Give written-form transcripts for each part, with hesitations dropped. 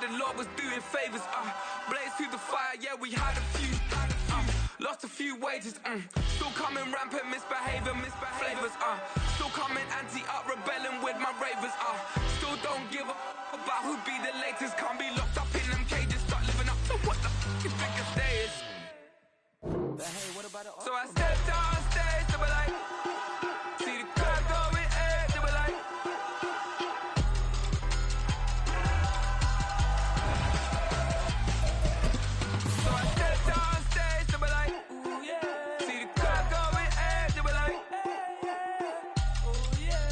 the Lord was doing favors. Blaze through the fire, yeah, we had a few. Lost a few wages. Still coming rampant, misbehaving flavors. Still coming anti-up, rebelling with my ravers. Still don't give a about who be the latest. Can't be locked up in them cages. Start living up to what the f*** is biggest day is. But hey, what about it? So I stepped on stage, they were like, see the crowd going, hey, they were like. So I stepped on stage, they were like, ooh yeah. See the crowd going, hey, they were like, oh yeah,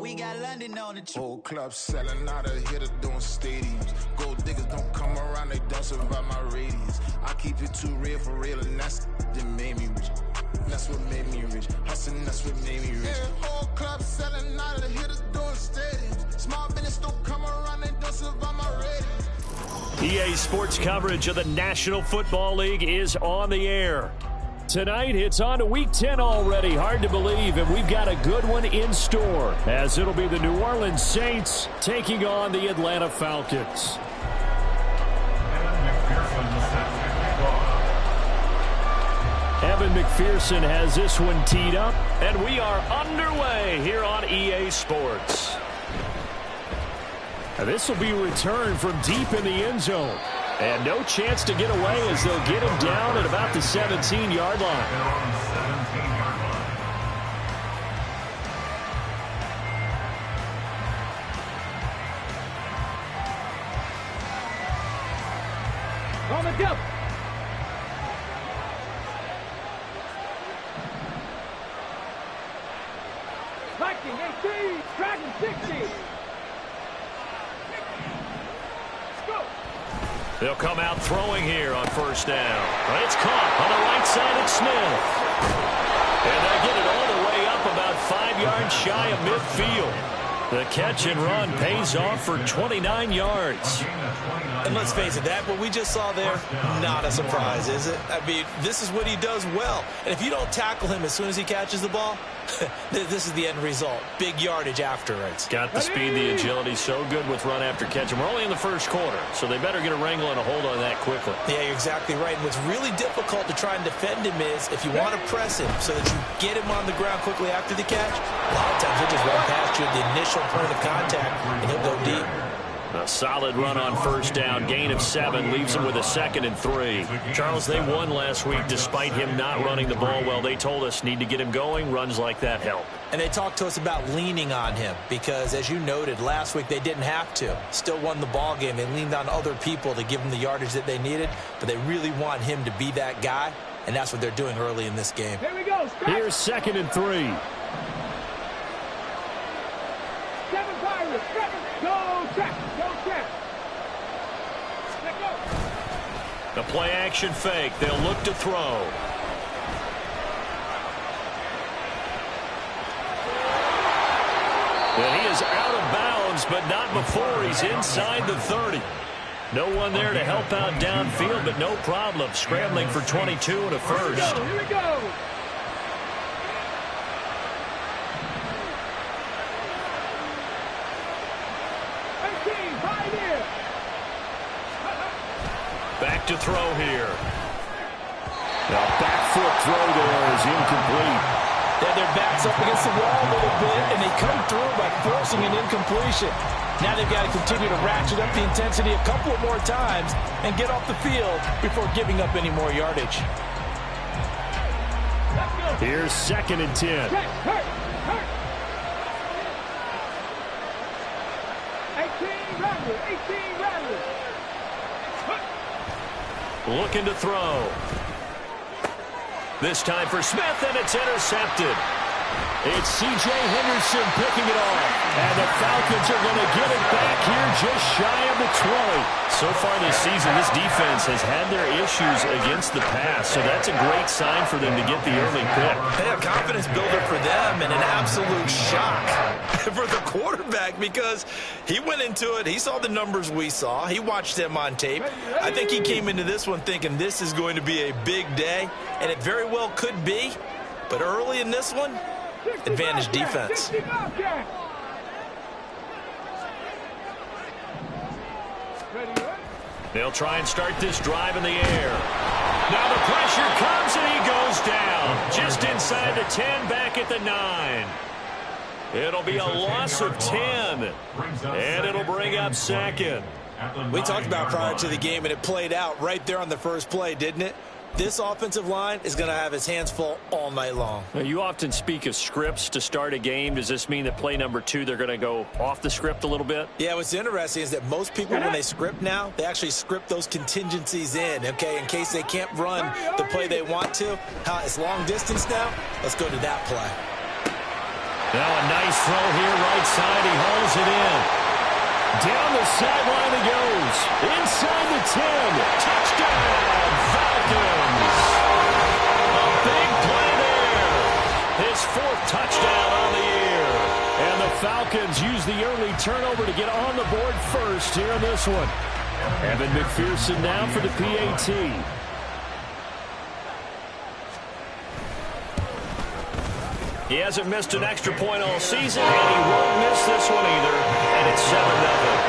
We got London on the Whole club selling out of hitter doing stadiums. Gold diggers don't come around, they don't survive my radius. I keep it too real for real, and that's that made me rich. That's what made me rich. Hustling, that's what made me rich. Yeah, whole club selling out of hitters doing stadiums. Small business don't come around, they don't survive my radius. EA Sports coverage of the National Football League is on the air. Tonight, it's on to Week 10 already. Hard to believe, and we've got a good one in store, as it'll be the New Orleans Saints taking on the Atlanta Falcons. Evan McPherson has this one teed up, and we are underway here on EA Sports. Now, this will be returned from deep in the end zone. And no chance to get away as they'll get him down at about the 17-yard line. On the jump. Viking 18, Dragon 60. They'll come out throwing here on first down. But it's caught on the right side of Smith. And they get it all the way up about 5 yards shy of midfield. The catch and run pays off for 29 yards. And let's face it, that what we just saw there, not a surprise, is it? I mean, this is what he does well. And if you don't tackle him as soon as he catches the ball, this is the end result. Big yardage afterwards. Got the speed, the agility, so good with run after catch. And we're only in the first quarter, so they better get a wrangle and a hold on that quickly. Yeah, you're exactly right. And what's really difficult to try and defend him is if you want to press him so that you get him on the ground quickly after the catch, a lot of times he'll just run past you at the initial point of contact, and he'll go deep. A solid run on first down. Gain of 7 leaves them with a 2nd and 3. Charles, they won last week despite him not running the ball well. They told us need to get him going. Runs like that help. And they talked to us about leaning on him because, as you noted, last week they didn't have to. Still won the ball game. They leaned on other people to give them the yardage that they needed, but they really want him to be that guy, and that's what they're doing early in this game. Here we go. Here's 2nd and 3. 7 Pirates. Go check. Go check. Let go. The play action fake. They'll look to throw. And he is out of bounds, but not before he's inside the 30. No one there to help out downfield, but no problem. Scrambling for 22 and a first. Here we go. Back to throw here. The back foot throw there is incomplete. Yeah, their back's up against the wall a little bit, and they come through by forcing an incompletion. Now they've got to continue to ratchet up the intensity a couple more times and get off the field before giving up any more yardage. Here's 2nd and 10. Hurt. 18 Rattlers. Looking to throw. This time for Smith, and it's intercepted. It's C.J. Henderson picking it off. And the Falcons are going to get it back here just shy of the 20. So far this season, this defense has had their issues against the pass. So that's a great sign for them to get the early pick. Hey, a confidence builder for them and an absolute shock for the quarterback because he went into it. He saw the numbers we saw. He watched them on tape. I think he came into this one thinking this is going to be a big day, and it very well could be. But early in this one, advantage defense. They'll try and start this drive in the air. Now the pressure comes and he goes down. Just inside the 10, back at the 9. It'll be a loss of 10. And it'll bring up second. We talked about prior to the game, and it played out right there on the first play, didn't it? This offensive line is going to have his hands full all night long. Now, you often speak of scripts to start a game. Does this mean that play number 2, they're going to go off the script a little bit? Yeah, what's interesting is that most people, when they script now, they actually script those contingencies in, okay, in case they can't run the play they want to. It's long distance now. Let's go to that play. Now a nice throw here, right side. He hauls it in. Down the sideline he goes. Inside the 10. Touchdown, Falcons. A big play there. His 4th touchdown on the year. And the Falcons use the early turnover to get on the board first here in this one. Evan McPherson now for the PAT. He hasn't missed an extra point all season, and he won't miss this one either. And it's 7-0.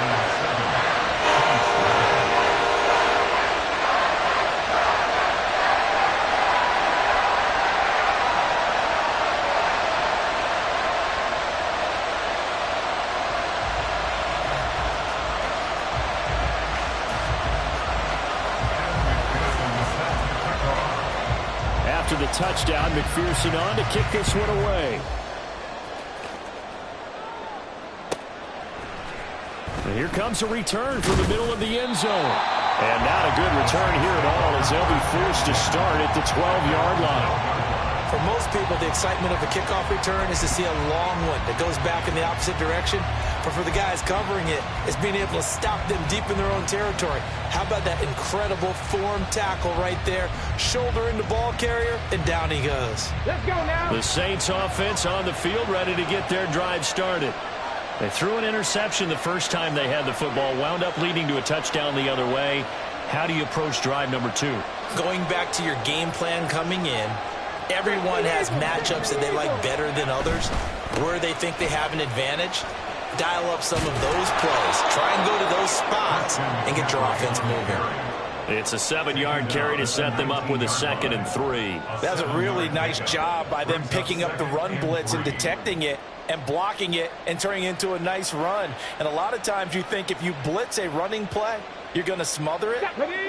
After the touchdown, McPherson on to kick this one away. And here comes a return from the middle of the end zone. And not a good return here at all as they'll be forced to start at the 12-yard line. For most people, the excitement of a kickoff return is to see a long one that goes back in the opposite direction. But for the guys covering it, it's being able to stop them deep in their own territory. How about that incredible form tackle right there? Shoulder into ball carrier, and down he goes. Let's go now. The Saints offense on the field ready to get their drive started. They threw an interception the first time they had the football, wound up leading to a touchdown the other way. How do you approach drive number 2? Going back to your game plan coming in, everyone has matchups that they like better than others, where they think they have an advantage. Dial up some of those plays. Try and go to those spots and get your offense moving. It's a 7-yard carry to set them up with a 2nd and 3. That's a really nice job by them picking up the run blitz and detecting it and blocking it and turning it into a nice run. And a lot of times you think if you blitz a running play, you're going to smother it.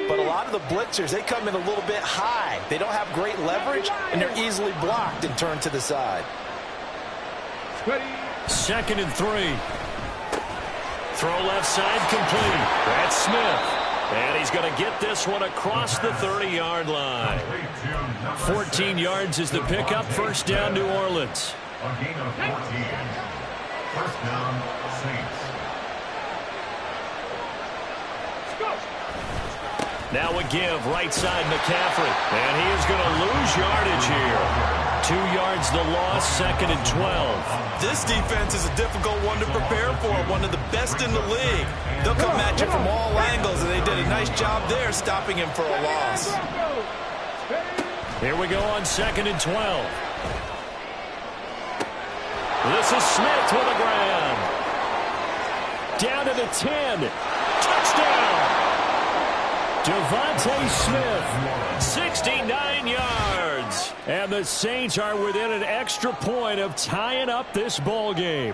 But a lot of the blitzers, they come in a little bit high. They don't have great leverage, and they're easily blocked and turned to the side. 2nd and 3. Throw left side complete. That's Smith. And he's going to get this one across the 30-yard line. 14 yards is the pickup. First down, New Orleans. A gain of 14. First down, Saints. Now a give, right side McCaffrey. And he is going to lose yardage here. 2 yards the loss, 2nd and 12. This defense is a difficult one to prepare for, one of the best in the league. They'll come at you from all angles, and they did a nice job there stopping him for a loss. Here we go on 2nd and 12. This is Smith with a grab. Down to the 10. Touchdown! Devontae Smith, 69 yards. And the Saints are within an extra point of tying up this ball game.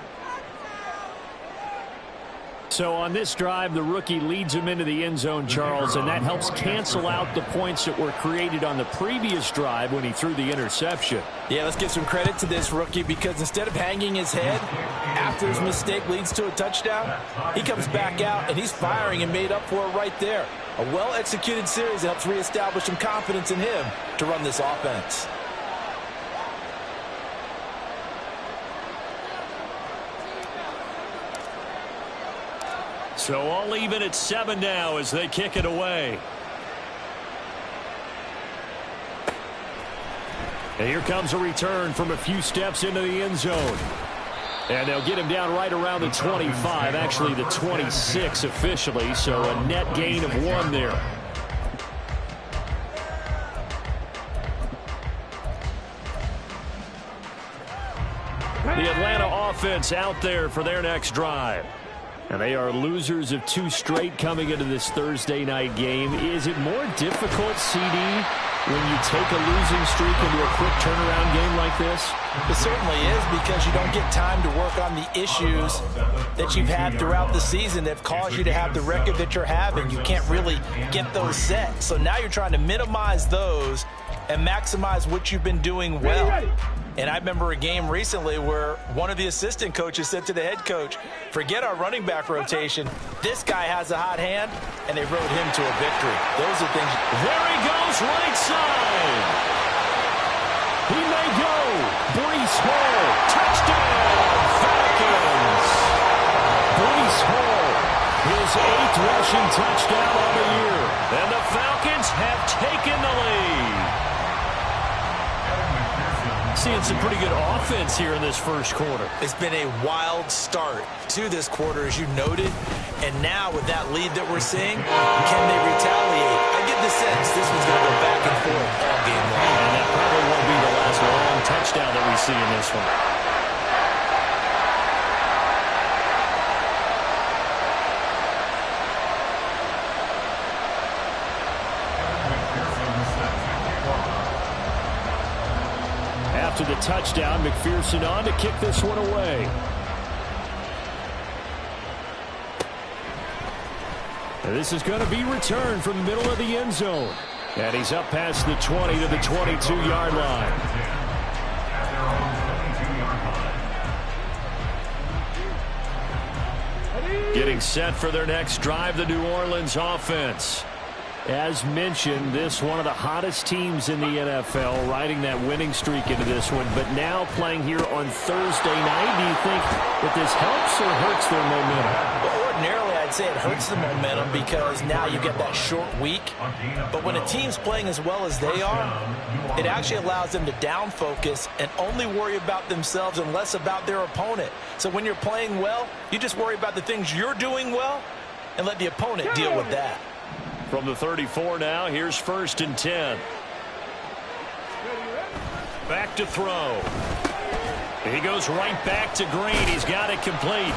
So on this drive, the rookie leads him into the end zone, Charles, and that helps cancel out the points that were created on the previous drive when he threw the interception. Yeah, let's give some credit to this rookie because instead of hanging his head after his mistake leads to a touchdown, he comes back out and he's firing and made up for it right there. A well-executed series helps reestablish some confidence in him to run this offense. So all even at 7 now as they kick it away. And here comes a return from a few steps into the end zone. And they'll get him down right around the 25, actually the 26 officially, so a net gain of 1 there. The Atlanta offense out there for their next drive. And they are losers of 2 straight coming into this Thursday night game. Is it more difficult, CD, when you take a losing streak into a quick turnaround game like this? It certainly is, because you don't get time to work on the issues that you've had throughout the season that have caused you to have the record that you're having. You can't really get those set. So now you're trying to minimize those and maximize what you've been doing well. And I remember a game recently where one of the assistant coaches said to the head coach, forget our running back rotation. This guy has a hot hand, and they rode him to a victory. Those are things. There he goes, right side. He may go. Breece Hall, touchdown, Falcons. Breece Hall, his 8th rushing touchdown of the year. And the Falcons have taken the lead. Seeing some pretty good offense here in this first quarter. It's been a wild start to this quarter, as you noted. And now with that lead that we're seeing, can they retaliate? I get the sense this one's going to go back and forth all game long. And that probably won't be the last long touchdown that we see in this one. After the touchdown, McPherson on to kick this one away. And this is going to be returned from the middle of the end zone. And he's up past the 20 to the 22-yard line. Getting set for their next drive, the New Orleans offense. As mentioned, this one of the hottest teams in the NFL, riding that winning streak into this one, but now playing here on Thursday night. Do you think that this helps or hurts their momentum? Well, ordinarily, I'd say it hurts the momentum because now you get that short week. But when a team's playing as well as they are, it actually allows them to down focus and only worry about themselves and less about their opponent. So when you're playing well, you just worry about the things you're doing well and let the opponent deal with that. From the 34 now, here's 1st and 10. Back to throw. He goes right back to Green. He's got it complete.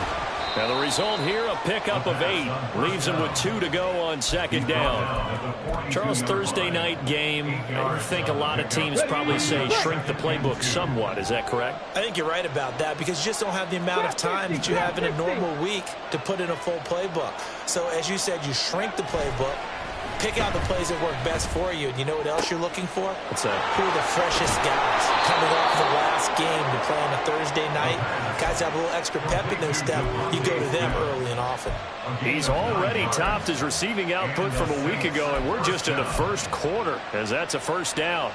Now the result here, a pickup of 8. Leaves him with 2 to go on 2nd down. Charles, Thursday night game, I think a lot of teams probably say shrink the playbook somewhat. Is that correct? I think you're right about that because you just don't have the amount of time that you have in a normal week to put in a full playbook. So as you said, you shrink the playbook. Pick out the plays that work best for you. And you know what else you're looking for? What's that? Who are the freshest guys coming off the last game to play on a Thursday night? Guys have a little extra pep in their step. You go to them early and often. He's already topped his receiving output from a week ago, and we're just in the first quarter as that's a 1st down.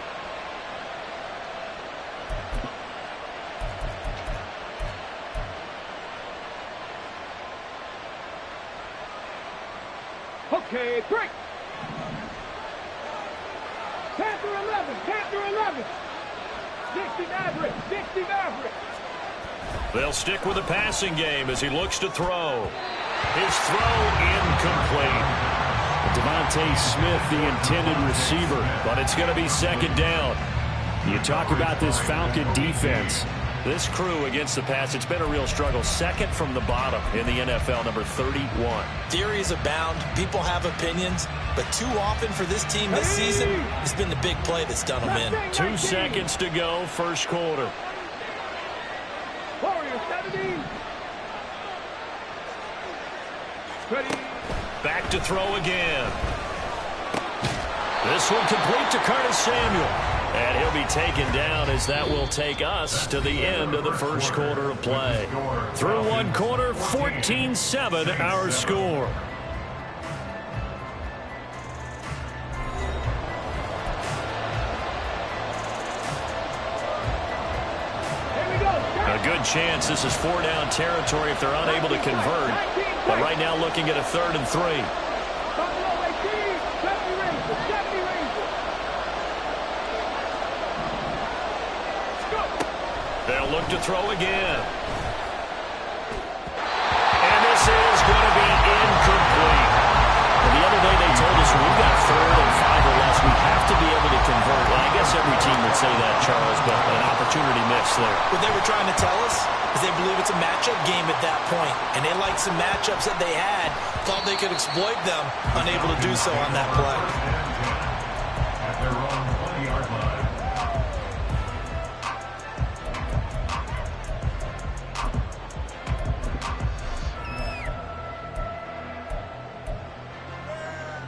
Okay, 3. Panther 11, Panther 11. 60 Maverick, 60 Maverick. They'll stick with the passing game as he looks to throw. His throw incomplete. Devontae Smith, the intended receiver, but it's going to be 2nd down. You talk about this Falcon defense. This crew against the pass, it's been a real struggle. 2nd from the bottom in the NFL, number 31. Theories abound. People have opinions. But too often for this team this season, it's been the big play that's done them in. 2 seconds to go, first quarter. Warrior 17. Ready. Back to throw again. This one complete to Curtis Samuel. And he'll be taken down as that will take us to the end of the first quarter of play. Through 1 quarter, 14-7 our score. A good chance this is 4-down territory if they're unable to convert. But right now looking at a 3rd and 3. They'll look to throw again. And this is going to be incomplete. And the other day they told us when we've got 3rd and 5 or less, we have to be able to convert. Well, I guess every team would say that, Charles, but an opportunity missed there. What they were trying to tell us is they believe it's a matchup game at that point, and they liked some matchups that they had, thought they could exploit them, unable to do so on that play. At their own 20-yard line.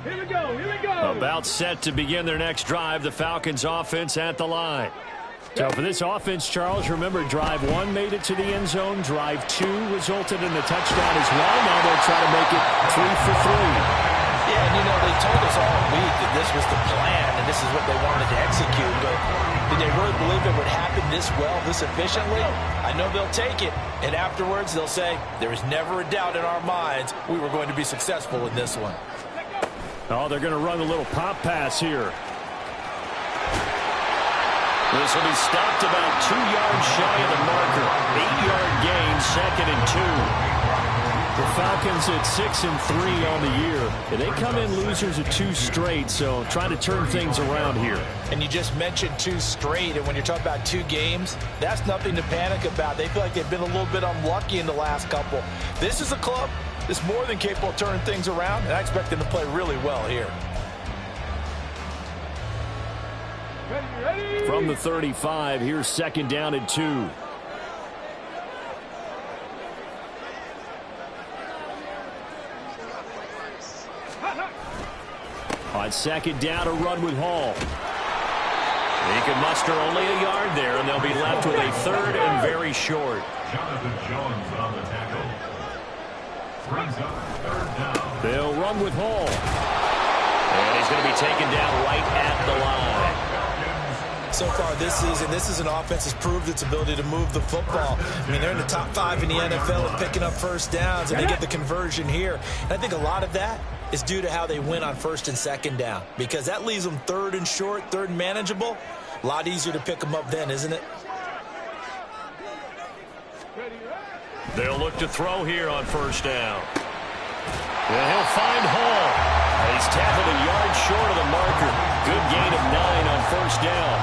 Here we go, here we go. About set to begin their next drive, the Falcons offense at the line. So for this offense, Charles, remember drive 1 made it to the end zone. Drive 2 resulted in a touchdown as well. Now they'll try to make it 3 for 3. Yeah, and you know, they told us all week that this was the plan and this is what they wanted to execute. But did they really believe it would happen this well, this efficiently? I know they'll take it. And afterwards, they'll say, there was never a doubt in our minds we were going to be successful in this one. Oh, they're going to run a little pop pass here. This will be stopped about 2 yards shy of the marker. 8-yard gain, 2nd and 2. The Falcons at 6 and 3 on the year. And they come in losers of 2 straight, so trying to turn things around here. And you just mentioned 2 straight, and when you're talking about 2 games, that's nothing to panic about. They feel like they've been a little bit unlucky in the last couple. This is a club that's more than capable of turning things around, and I expect them to play really well here. Ready. From the 35, here's 2nd down and 2. On 2nd down, a run with Hall. He can muster only a yard there, and they'll be left with a 3rd and very short. Jonathan Jones on the tackle. Brings up 3rd down. They'll run with Hall. And he's going to be taken down right at the line. So far this season, this is an offense that's proved its ability to move the football. I mean, they're in the top 5 in the NFL at picking up 1st downs, and they get the conversion here. And I think a lot of that is due to how they win on 1st and 2nd down, because that leaves them 3rd and short, 3rd and manageable. A lot easier to pick them up then, isn't it? They'll look to throw here on 1st down. And he'll find Hall. And he's tackled a yard short of the marker. Good gain of 9 on 1st down.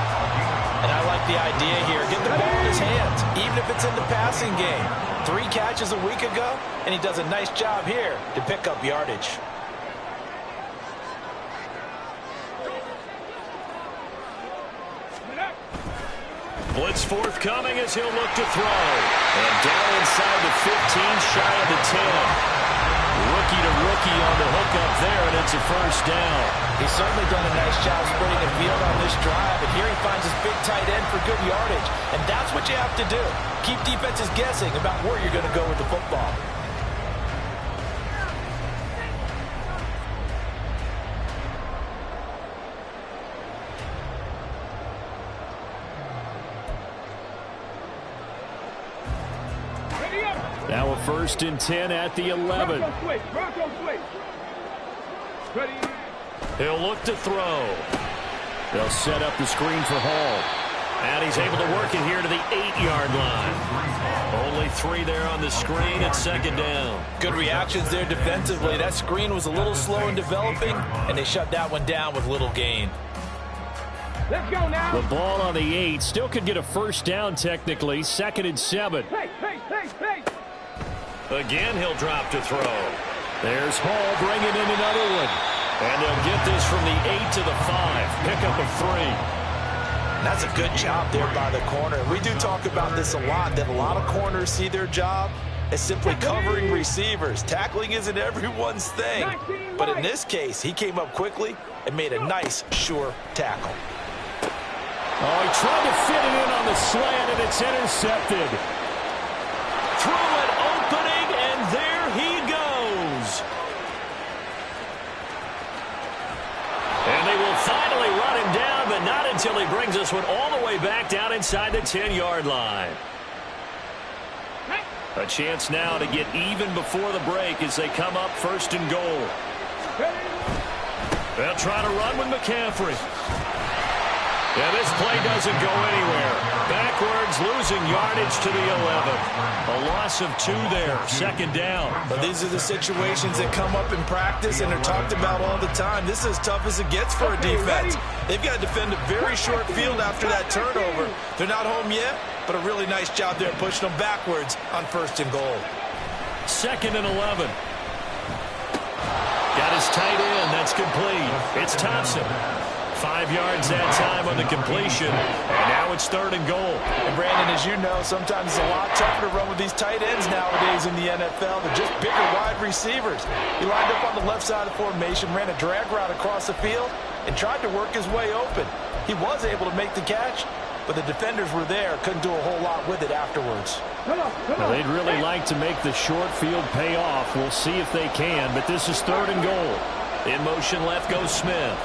And I like the idea here. Get the ball in his hands, even if it's in the passing game. 3 catches a week ago, and he does a nice job here to pick up yardage. Blitz forthcoming as he'll look to throw. And down inside the 15, shy of the 10. Rookie to rookie on the hookup there, and it's a 1st down. He's certainly done a nice job spreading the field on this drive, and here he finds his big tight end for good yardage. And that's what you have to do. Keep defenses guessing about where you're going to go with the football. Now a 1st and 10 at the 11. Bronco switch. Ready. He'll look to throw. They'll set up the screen for Hall. And he's able to work it here to the 8-yard line. Only 3 there on the screen at 2nd down. Good reactions there defensively. That screen was a little slow in developing, and they shut that one down with little gain. Let's go now. The ball on the 8. Still could get a 1st down technically. 2nd and 7. Hey. Again, he'll drop to throw. There's Hall bringing in another one. And they'll get this from the 8 to the 5. Pickup of 3. That's a good job there by the corner. We do talk about this a lot, that a lot of corners see their job as simply covering receivers. Tackling isn't everyone's thing. But in this case, he came up quickly and made a nice, sure tackle. Oh, he tried to fit it in on the slant, and it's intercepted. Through an opening, and there he goes. And they will finally run him down, but not until he brings this one all the way back down inside the 10-yard line. A chance now to get even before the break as they come up 1st and goal. They'll try to run with McCaffrey. Yeah, this play doesn't go anywhere. Backwards, losing yardage to the 11. A loss of 2 there, 2nd down. But these are the situations that come up in practice and are talked about all the time. This is as tough as it gets for a defense. They've got to defend a very short field after that turnover. They're not home yet, but a really nice job there pushing them backwards on 1st and goal. 2nd and 11. Got his tight end. That's complete. It's Thompson. 5 yards that time on the completion. And now it's 3rd and goal. And Brandon, as you know, sometimes it's a lot tougher to run with these tight ends nowadays in the NFL. They're just bigger wide receivers. He lined up on the left side of the formation, ran a drag route across the field, and tried to work his way open. He was able to make the catch, but the defenders were there. Couldn't do a whole lot with it afterwards. Well, they'd really like to make the short field pay off. We'll see if they can, but this is 3rd and goal. In motion left goes Smith.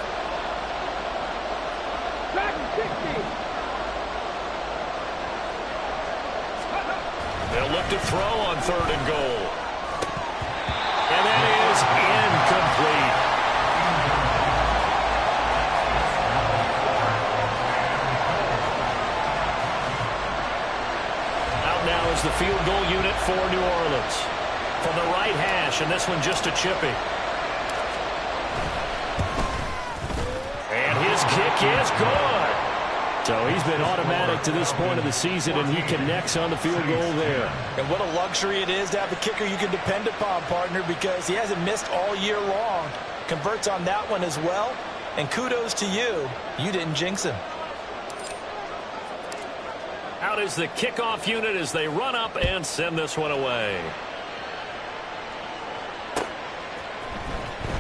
They'll look to throw on 3rd and goal. And that is incomplete. Out now is the field goal unit for New Orleans. From the right hash, and this one just a chippy. And his kick is good. So he's been automatic to this point of the season, and he connects on the field goal there. And what a luxury it is to have a kicker you can depend upon, partner, because he hasn't missed all year long. Converts on that one as well. And kudos to you. You didn't jinx him. Out is the kickoff unit as they run up and send this one away.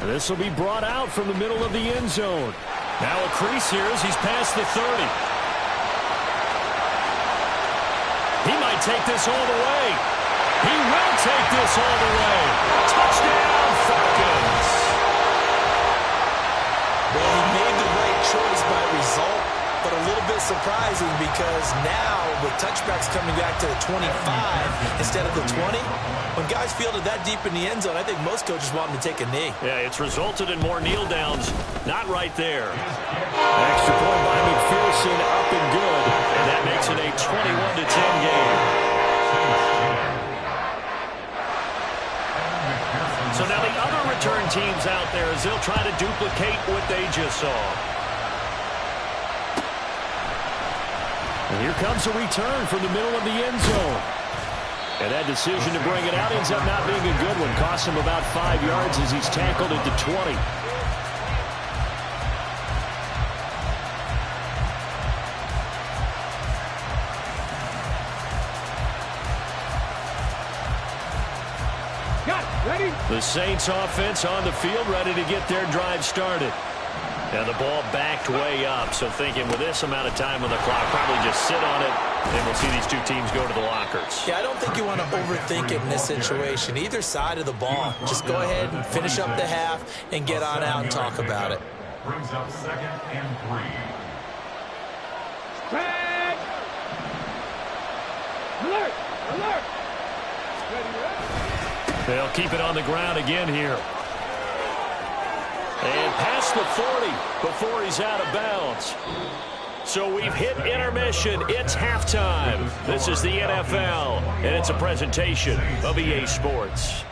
This will be brought out from the middle of the end zone. Now a crease here as he's past the 30. He might take this all the way. He will take this all the way. Touchdown, Falcons. Well, he made the right choice by result, but a little bit surprising because now with touchbacks coming back to the 25 instead of the 20, when guys fielded that deep in the end zone, I think most coaches want them to take a knee. Yeah, it's resulted in more kneel downs. Not right there. Extra point by McPherson, up and good, and that makes it a 21-10 game. So now the other return teams out there as they'll try to duplicate what they just saw. And here comes a return from the middle of the end zone. And that decision to bring it out ends up not being a good one. Costs him about 5 yards as he's tackled at the 20. The Saints offense on the field, ready to get their drive started. And the ball backed way up, so thinking with this amount of time on the clock, probably just sit on it, and we'll see these two teams go to the lockers. Yeah, I don't think you want to overthink it in this situation. Either side of the ball. Just go ahead and finish up the half and get on out and talk about it. Brings up 2nd and 3. Tag! Alert! Alert! They'll keep it on the ground again here. And past the 40 before he's out of bounds. So we've hit intermission. It's halftime. This is the NFL, and it's a presentation of EA Sports.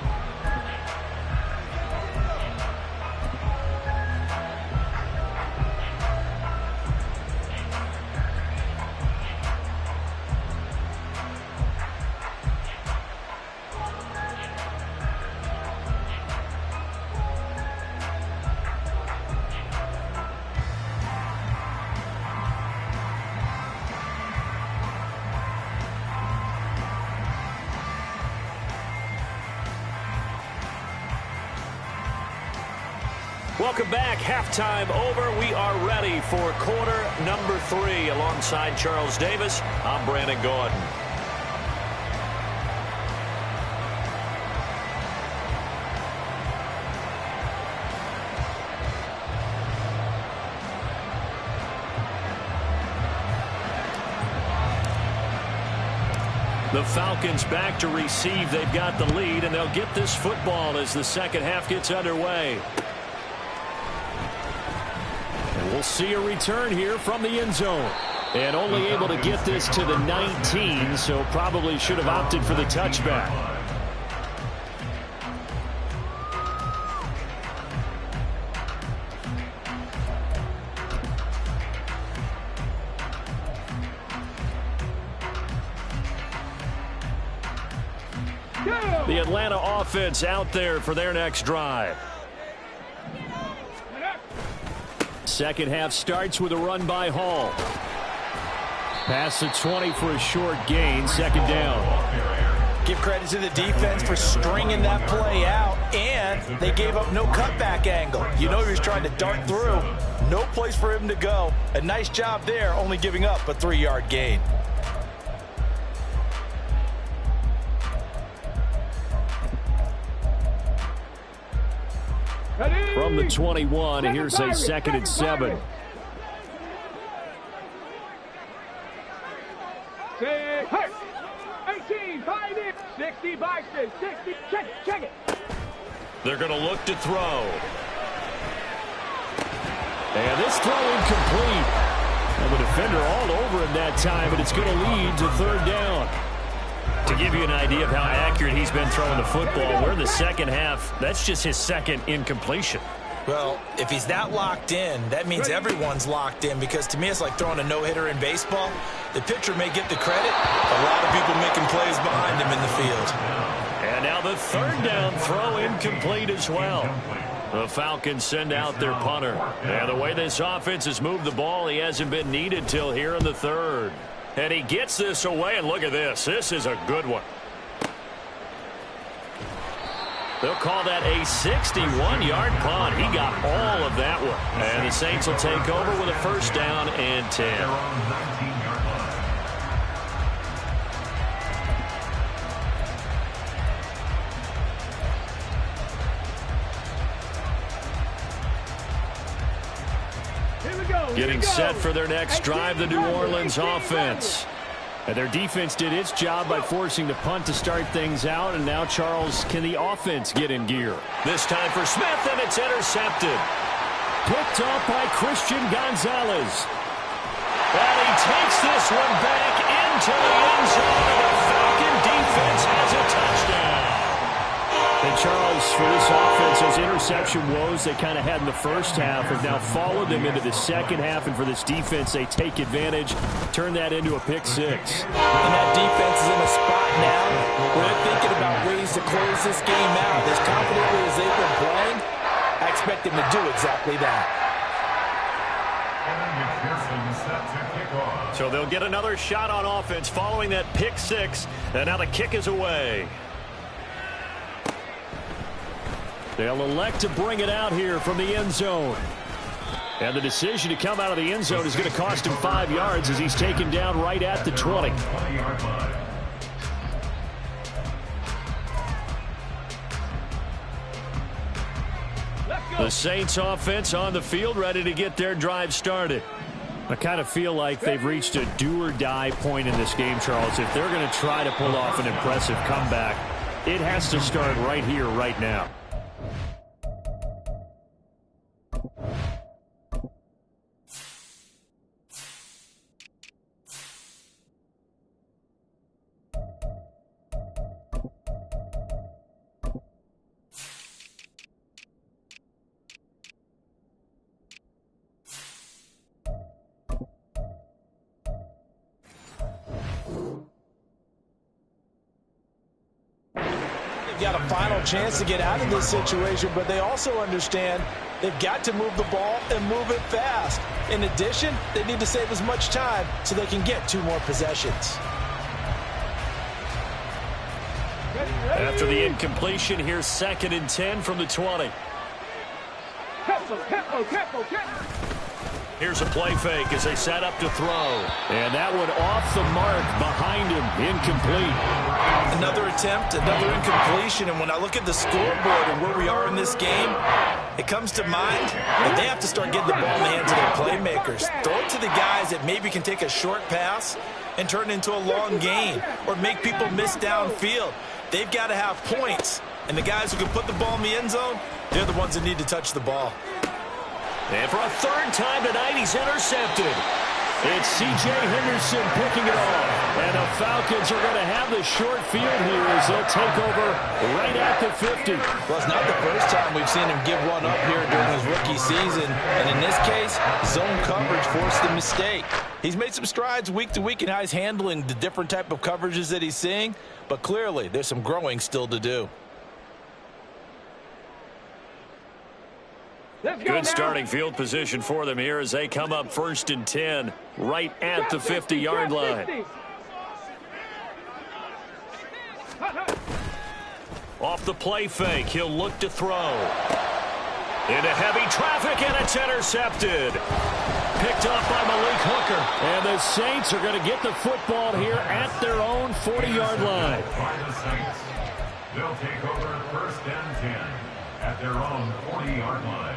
Welcome back. Halftime over. We are ready for quarter number 3. Alongside Charles Davis, I'm Brandon Gordon. The Falcons back to receive. They've got the lead, and they'll get this football as the second half gets underway. And we'll see a return here from the end zone. And only able to get this to the 19, so probably should have opted for the touchback. The Atlanta offense out there for their next drive. Second half starts with a run by Hall. Past the 20 for a short gain, second down. Give credit to the defense for stringing that play out, and they gave up no cutback angle. You know he was trying to dart through. No place for him to go. A nice job there, only giving up a 3-yard gain. From the 21, here's a 2nd and 7. Hey, 18, 5 in, 60, Bison, 60, check it. They're going to look to throw. And this throw incomplete. And the defender all over him that time, but it's going to lead to 3rd down. To give you an idea of how accurate he's been throwing the football, we're in the second half. That's just his 2nd incompletion. Well, if he's that locked in, that means everyone's locked in, because to me it's like throwing a no-hitter in baseball. The pitcher may get the credit, a lot of people making plays behind him in the field. And now the 3rd down throw incomplete as well. The Falcons send out their punter. And the way this offense has moved the ball, he hasn't been needed till here in the 3rd. And he gets this away, and look at this. This is a good one. They'll call that a 61-yard punt. He got all of that one. And the Saints will take over with a 1st down and 10. Getting set for their next drive, the New Orleans offense. And their defense did its job by forcing the punt to start things out. And now, Charles, can the offense get in gear? This time for Smith, and it's intercepted. Picked off by Christian Gonzalez. And he takes this one back into the end zone. The Falcon defense has a touchdown. And Charles, for this offense, those interception woes they kind of had in the first half have now followed them into the second half. And for this defense, they take advantage, turn that into a pick 6. And that defense is in a spot now where they're thinking about ways to close this game out. As confidently as they've been playing, I expect them to do exactly that. So they'll get another shot on offense following that pick 6. And now the kick is away. They'll elect to bring it out here from the end zone. And the decision to come out of the end zone is going to cost him 5 yards as he's taken down right at the 20. The Saints offense on the field, ready to get their drive started. I kind of feel like they've reached a do-or-die point in this game, Charles. If they're going to try to pull off an impressive comeback, it has to start right here, right now. Got a final chance to get out of this situation, but they also understand they've got to move the ball and move it fast. In addition, they need to save as much time so they can get 2 more possessions. After the incompletion, here's 2nd and 10 from the 20. Careful. Here's a play fake as they set up to throw. And that one off the mark behind him, incomplete. Another attempt, another incompletion, and when I look at the scoreboard and where we are in this game, it comes to mind that they have to start getting the ball in the hands of their playmakers. Throw it to the guys that maybe can take a short pass and turn it into a long gain or make people miss downfield. They've got to have points, and the guys who can put the ball in the end zone, they're the ones that need to touch the ball. And for a third time tonight, he's intercepted. It's C.J. Henderson picking it off. And the Falcons are going to have the short field here as they'll take over right at the 50. Well, it's not the first time we've seen him give one up here during his rookie season. And in this case, zone coverage forced the mistake. He's made some strides week to week in how he's handling the different type of coverages that he's seeing. But clearly, there's some growing still to do. Good starting field position for them here as they come up 1st and 10 right at the 50-yard line. Off the play fake, he'll look to throw. Into heavy traffic, and it's intercepted. Picked up by Malik Hooker. And the Saints are going to get the football here at their own 40-yard line. They'll take over 1st and 10 at their own 40-yard line.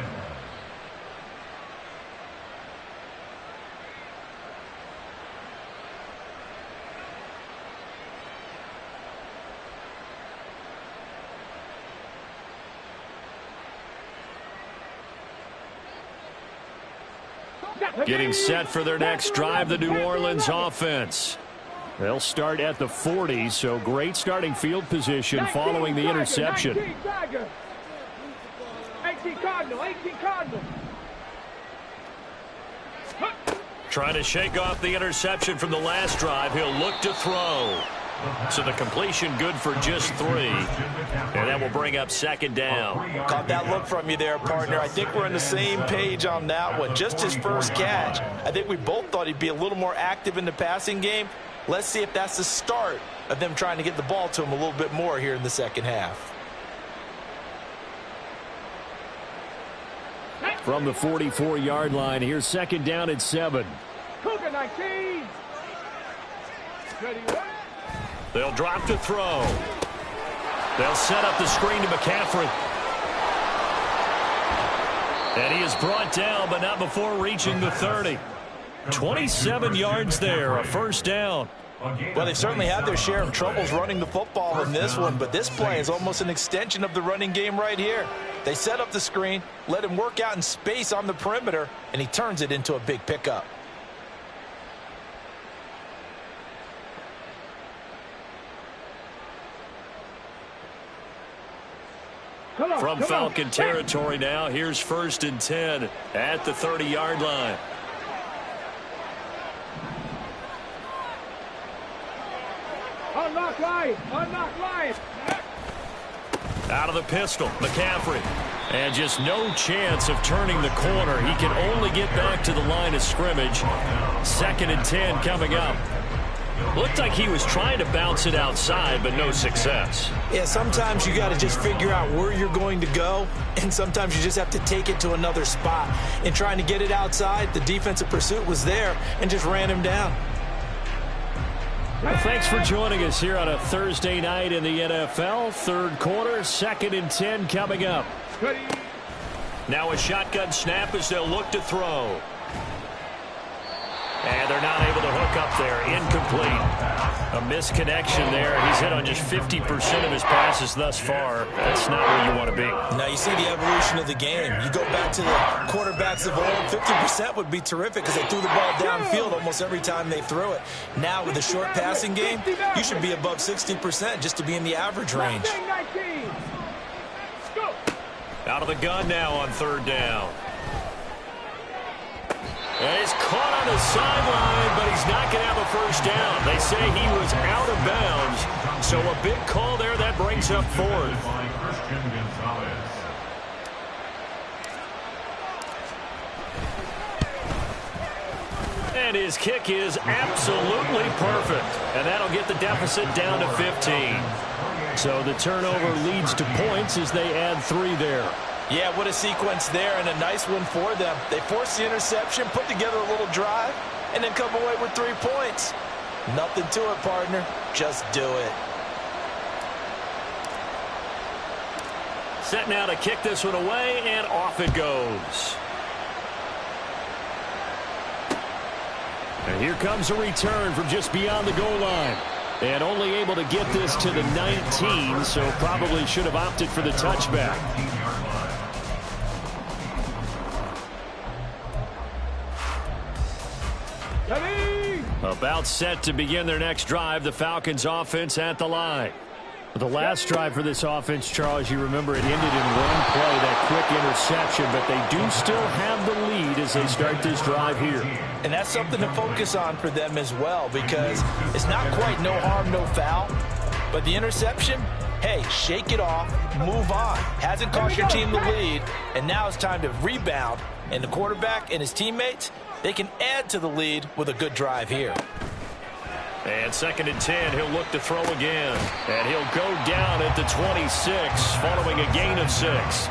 Getting set for their next drive, the New Orleans offense. They'll start at the 40, so great starting field position following the interception. 18 Cardinal, 18 Cardinal. Trying to shake off the interception from the last drive. He'll look to throw. So the completion good for just 3. And that will bring up 2nd down. Caught that look from you there, partner. I think we're on the same page on that one. Just his first catch. I think we both thought he'd be a little more active in the passing game. Let's see if that's the start of them trying to get the ball to him a little bit more here in the second half. From the 44-yard line, here's 2nd down at 7. Cougar 19. Ready, They'll drop to throw. They'll set up the screen to McCaffrey. And he is brought down, but not before reaching the 30. 27 yards there, a 1st down. Well, they've certainly had their share of troubles running the football in this one, but this play is almost an extension of the running game right here. They set up the screen, let him work out in space on the perimeter, and he turns it into a big pickup. From Falcon territory now, here's 1st and 10 at the 30-yard line. Unlock line. Out of the pistol, McCaffrey. And just no chance of turning the corner. He can only get back to the line of scrimmage. 2nd and 10 coming up. Looked like he was trying to bounce it outside, but no success. Yeah, sometimes you got to just figure out where you're going to go, and sometimes you just have to take it to another spot. In trying to get it outside, the defensive pursuit was there and just ran him down. Well, thanks for joining us here on a Thursday night in the NFL. 3rd quarter, 2nd and 10 coming up. Now a shotgun snap as they'll look to throw. And they're not able to hook up there. Incomplete. A misconnection there. He's hit on just 50% of his passes thus far. That's not where you want to be. Now you see the evolution of the game. You go back to the quarterbacks of old, 50% would be terrific because they threw the ball downfield almost every time they threw it. Now with the short passing game, you should be above 60% just to be in the average range. Out of the gun now on 3rd down. And he's caught on the sideline, but he's not going to have a 1st down. They say he was out of bounds. So a big call there that brings up 4th. And his kick is absolutely perfect. And that'll get the deficit down to 15. So the turnover leads to points as they add 3 there. Yeah, what a sequence there, and a nice one for them. They forced the interception, put together a little drive, and then come away with 3 points. Nothing to it, partner. Just do it. Set now to kick this one away, and off it goes. And Here comes a return from just beyond the goal line. And only able to get this to the 19, so probably should have opted for the touchback. About set to begin their next drive, the Falcons offense at the line. The last drive for this offense, Charles, you remember it ended in one play, that quick interception, but they do still have the lead as they start this drive here. And that's something to focus on for them as well, because it's not quite no harm, no foul, but the interception, hey, shake it off, move on. Hasn't cost your team the lead, and now it's time to rebound. And the quarterback and his teammates, they can add to the lead with a good drive here. And 2nd and 10, he'll look to throw again. And he'll go down at the 26, following a gain of 6.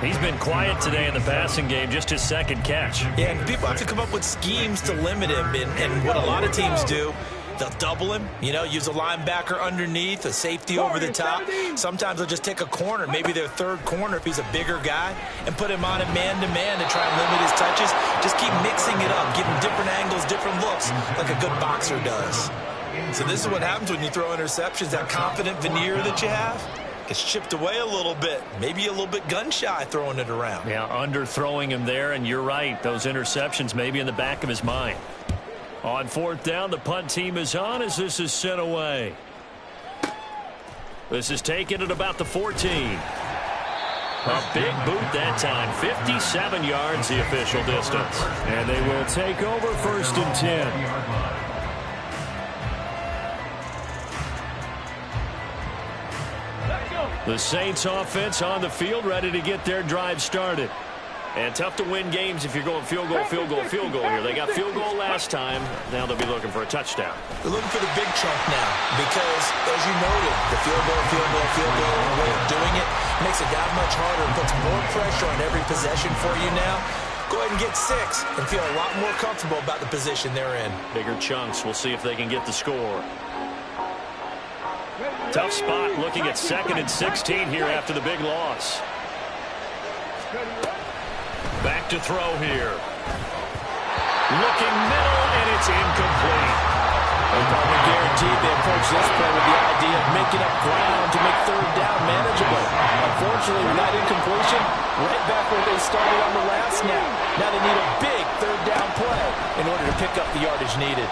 He's been quiet today in the passing game, just his second catch. Yeah, and people have to come up with schemes to limit him. And what a lot of teams do, they'll double him, use a linebacker underneath, a safety over the top. Sometimes they'll just take a corner, maybe their third corner if he's a bigger guy, and put him on a man-to-man to try and limit his touches. Just keep mixing it up, give him different angles, different looks, like a good boxer does. So this is what happens when you throw interceptions. That confident veneer that you have gets chipped away a little bit. Maybe a little bit gun-shy throwing it around. Yeah, underthrowing him there, and you're right. Those interceptions may be in the back of his mind. On 4th down, the punt team is on as this is sent away. This is taken at about the 14. A big boot that time. 57 yards the official distance. And they will take over 1st and 10. The Saints offense on the field, ready to get their drive started. And tough to win games if you're going field goal, field goal, field goal here. They got field goal last time. Now they'll be looking for a touchdown. They're looking for the big chunk now because, as you noted, the field goal, way of doing it makes it that much harder. It puts more pressure on every possession for you now. Go ahead and get 6 and feel a lot more comfortable about the position they're in. Bigger chunks. We'll see if they can get the score. Tough spot looking at 2nd and 16 here after the big loss. Back to throw here. Looking middle, and it's incomplete. And probably guaranteed they approach this play with the idea of making up ground to make 3rd down manageable. Unfortunately, with that incompletion, right back where they started on the last snap. Now they need a big 3rd down play in order to pick up the yardage needed.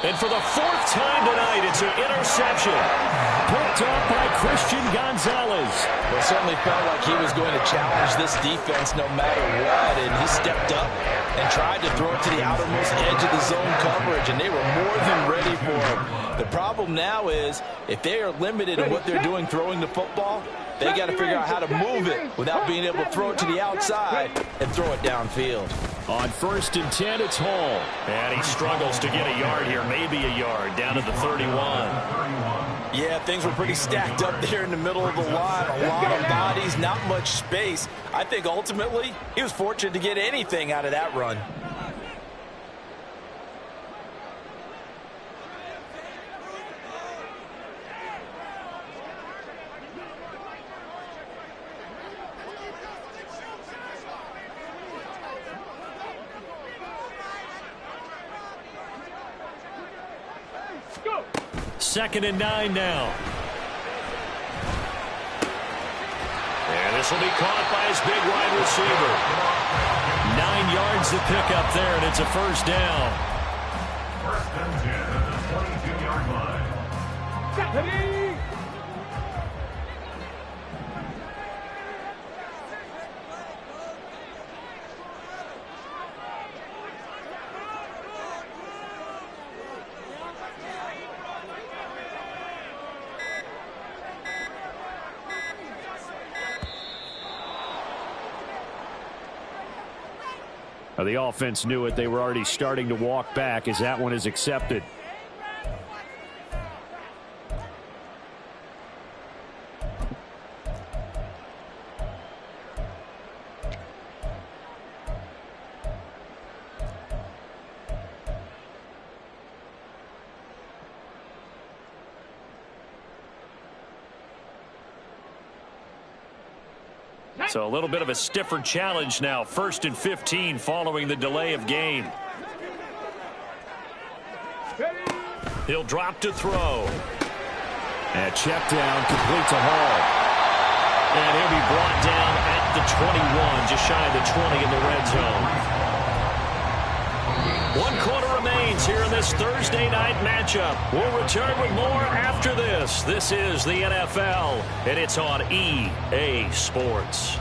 And for the 4th time tonight, it's an interception. Picked up by Christian Gonzalez. Well, it certainly felt like he was going to challenge this defense no matter what, and he stepped up and tried to throw it to the outermost edge of the zone coverage, and they were more than ready for him. The problem now is, if they are limited in what they're doing throwing the football, they got to figure out how to move it without being able to throw it to the outside and throw it downfield. On 1st and 10, it's Hall. And he struggles to get a yard here, maybe a yard, down to the 31. Yeah, things were pretty stacked up there in the middle of the line. A lot of bodies, not much space. I think ultimately he was fortunate to get anything out of that run. Go! 2nd and 9 now. And this will be caught by his big wide receiver. 9 yards to pick up there, and it's a 1st down. 1st and 10 at the 22-yard line. Ready? The offense knew it. They were already starting to walk back as that one is accepted. So a little bit of a stiffer challenge now. 1st and 15 following the delay of game. He'll drop to throw. And check down, complete to Hall. And he'll be brought down at the 21, just shy of the 20 in the red zone. 1 quarter remains here in this Thursday night matchup. We'll return with more after this. This is the NFL, and it's on EA Sports.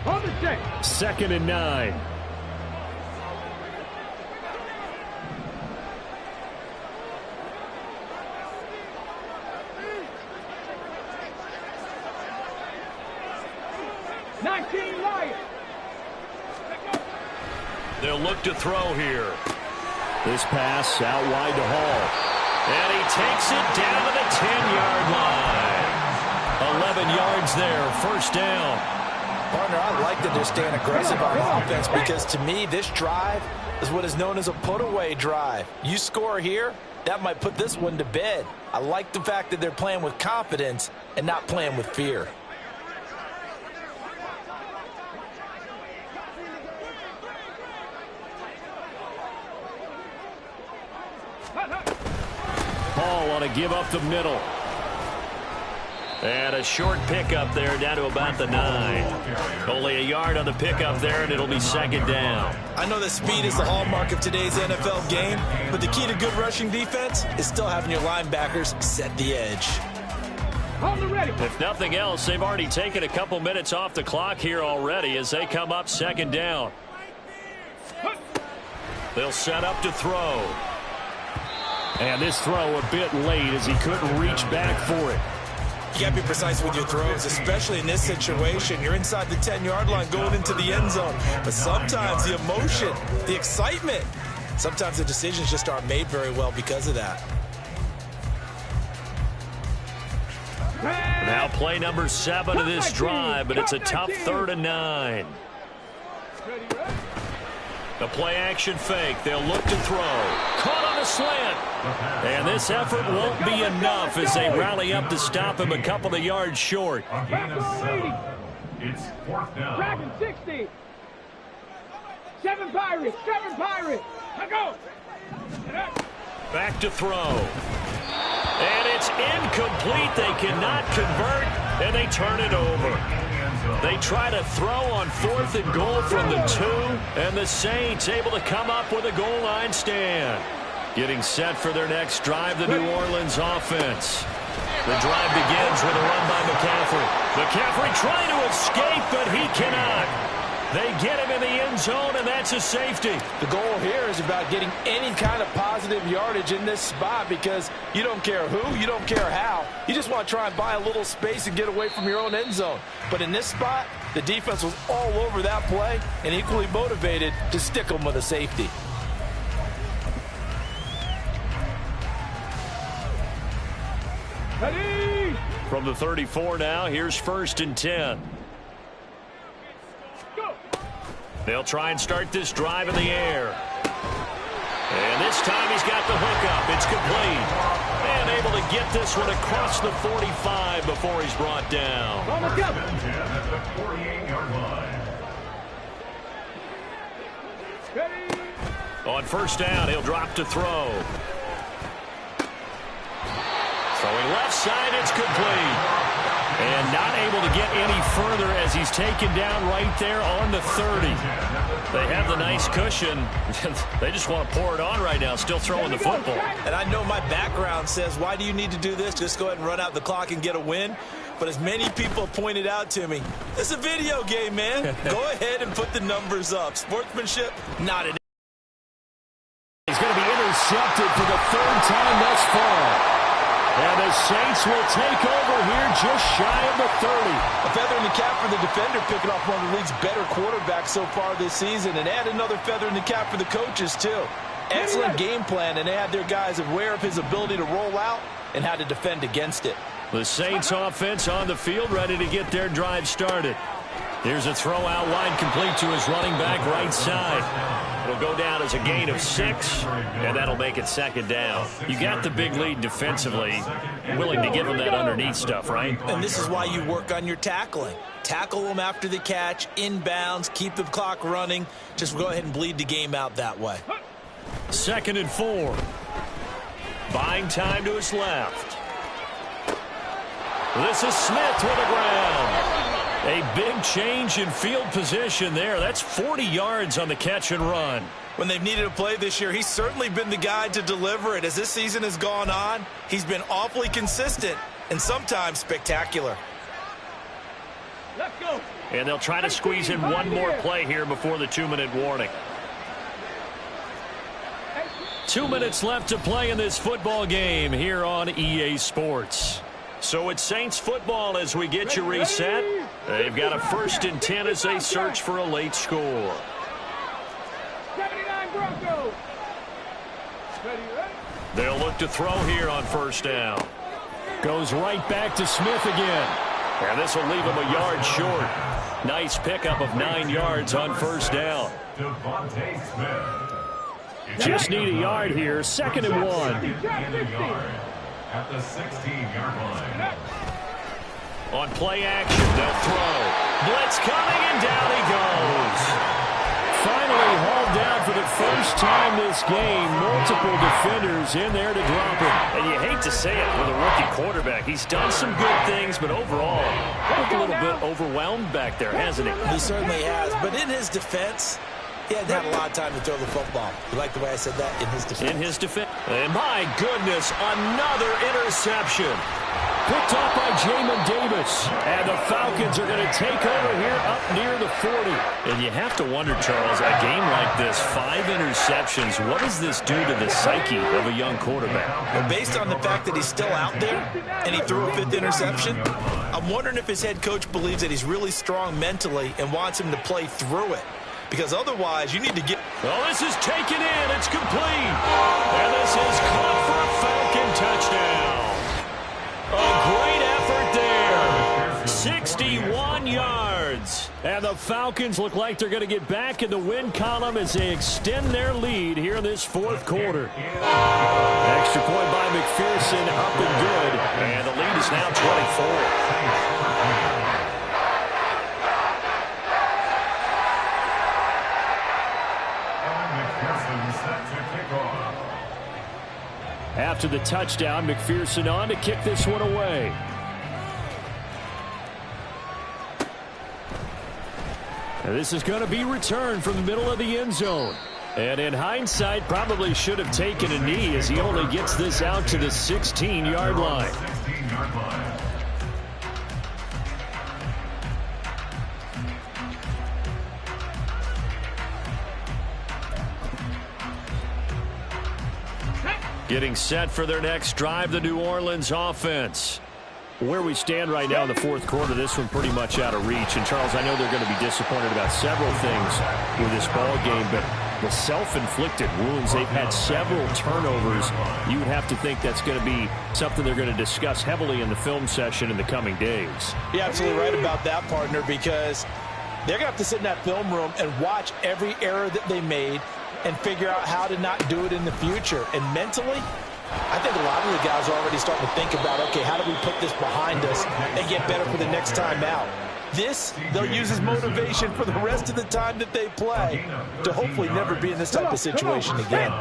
On the check. 2nd and 9. They'll look to throw here. This pass out wide to Hall. And he takes it down to the 10-yard line. 11 yards there, 1st down. Partner, I like that they're staying aggressive on offense because to me, this drive is what is known as a put-away drive. You score here, that might put this one to bed. I like the fact that they're playing with confidence and not playing with fear. Hall on a give up the middle. And a short pickup there down to about the 9. Only a yard on the pickup there, and it'll be 2nd down. I know that speed is the hallmark of today's NFL game, but the key to good rushing defense is still having your linebackers set the edge. On the ready. If nothing else, they've already taken a couple minutes off the clock here already as they come up 2nd down. They'll set up to throw. And this throw a bit late as he couldn't reach back for it. You got to be precise with your throws, especially in this situation. You're inside the 10-yard line going into the end zone. But sometimes the emotion, the excitement, sometimes the decisions just aren't made very well because of that. Now play number 7 of this drive, but it's a tough 3rd and 9. The play action fake. They'll look to throw. Caught on the slant. And this effort won't be enough as they rally up to stop him a couple of yards short. It's 4th down. Dragon 60. 7 Pirates. 7 Pirates. Let go. Back to throw. And it's incomplete. They cannot convert, and they turn it over. They try to throw on 4th and goal from the 2, and the Saints able to come up with a goal line stand. Getting set for their next drive, the New Orleans offense. The drive begins with a run by McCaffrey. McCaffrey trying to escape, but he cannot. They get him in the end zone, and that's a safety. The goal here is about getting any kind of positive yardage in this spot because you don't care who, you don't care how. You just want to try and buy a little space and get away from your own end zone. But in this spot, the defense was all over that play and equally motivated to stick them with a safety. Ready. From the 34 now, here's 1st and 10. They'll try and start this drive in the air. And this time he's got the hookup. It's complete. And able to get this one across the 45 before he's brought down. On the cover. At the 48-yard line. Ready. On 1st down, he'll drop to throw. Throwing left side, it's complete. And not able to get any further as he's taken down right there on the 30. They have the nice cushion. They just want to pour it on right now, still throwing the football. And I know my background says, why do you need to do this? Just go ahead and run out the clock and get a win. But as many people pointed out to me, it's a video game, man. Go ahead and put the numbers up. Sportsmanship, not an. He's going to be intercepted for the 3rd time thus far. And the Saints will take over here just shy of the 30. A feather in the cap for the defender, picking off one of the league's better quarterbacks so far this season. And add another feather in the cap for the coaches, too. Excellent game plan, and they had their guys aware of his ability to roll out and how to defend against it. The Saints offense on the field, ready to get their drive started. Here's a throw out wide, complete to his running back right side. It'll go down as a gain of 6, and that'll make it second down. You got the big lead defensively, willing to give them that underneath stuff, right? And this is why you work on your tackling. Tackle them after the catch, inbounds, keep the clock running. Just go ahead and bleed the game out that way. 2nd and 4. Buying time to his left. This is Smith with the ground. A big change in field position there. That's 40 yards on the catch and run. When they've needed a play this year, he's certainly been the guy to deliver it. As this season has gone on, he's been awfully consistent and sometimes spectacular. Let's go. And they'll try to squeeze in one more play here before the 2-minute warning. 2 minutes left to play in this football game here on EA Sports. So it's Saints football as we get you reset. They've got a 1st and 10 as they search for a late score. 79 Broncos. They'll look to throw here on 1st down. Goes right back to Smith again. And this will leave him a yard short. Nice pickup of 9 yards on 1st down. Devontae Smith. Just need a yard here. 2nd and 1. At the 16-yard line. On play action, they'll throw. Blitz coming, and down he goes. Finally hauled down for the first time this game. Multiple defenders in there to drop him. And you hate to say it with a rookie quarterback. He's done some good things, but overall, looked a little bit overwhelmed back there, hasn't he? He certainly has. But in his defense, he hadn't had a lot of time to throw the football. You like the way I said that? In his defense. In his defense. And my goodness, another interception. Picked off by Jamin Davis. And the Falcons are going to take over here up near the 40. And you have to wonder, Charles, a game like this, 5 interceptions, what does this do to the psyche of a young quarterback? Well, based on the fact that he's still out there and he threw a 5th interception, I'm wondering if his head coach believes that he's really strong mentally and wants him to play through it. Because otherwise, you need to get... Well, this is taken in. It's complete. And this is caught for a Falcon touchdown. A great effort there. 61 yards. And the Falcons look like they're going to get back in the win column as they extend their lead here in this 4th quarter. Extra point by McPherson, up and good. And the lead is now 24. After the touchdown, McPherson on to kick this one away. And this is going to be returned from the middle of the end zone. And in hindsight, probably should have taken a knee as he only gets this out to the 16-yard line. Getting set for their next drive, the New Orleans offense. Where we stand right now in the 4th quarter, this one pretty much out of reach. And, Charles, I know they're going to be disappointed about several things with this ball game, but the self-inflicted wounds, they've had several turnovers. You would have to think that's going to be something they're going to discuss heavily in the film session in the coming days. You're absolutely right about that, partner, because they're going to have to sit in that film room and watch every error that they made and figure out how to not do it in the future. And mentally, I think a lot of the guys are already starting to think about, okay, how do we put this behind us and get better for the next time out? This, they'll use as motivation for the rest of the time that they play to hopefully never be in this type of situation again.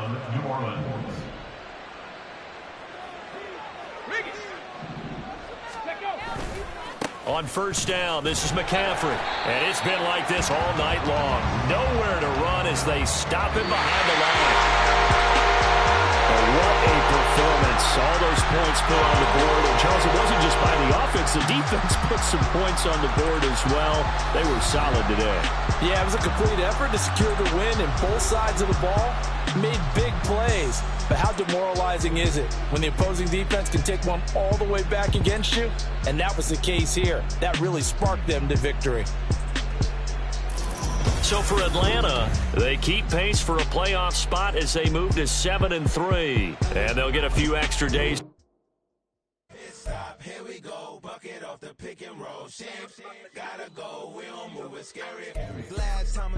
On 1st down, this is McCaffrey. And it's been like this all night long. Nowhere to run as they stop him behind the line. And what a performance. All those points put on the board. And, Charles, it wasn't just by the offense. The defense put some points on the board as well. They were solid today. Yeah, it was a complete effort to secure the win, and both sides of the ball made big plays. But how demoralizing is it when the opposing defense can take one all the way back against you? And that was the case here. That really sparked them to victory. So for Atlanta, they keep pace for a playoff spot as they move to 7-3. And they'll get a few extra days. Stop, here we go, bucket off the pick and roll. Gotta go, we don't move it scary. Glad time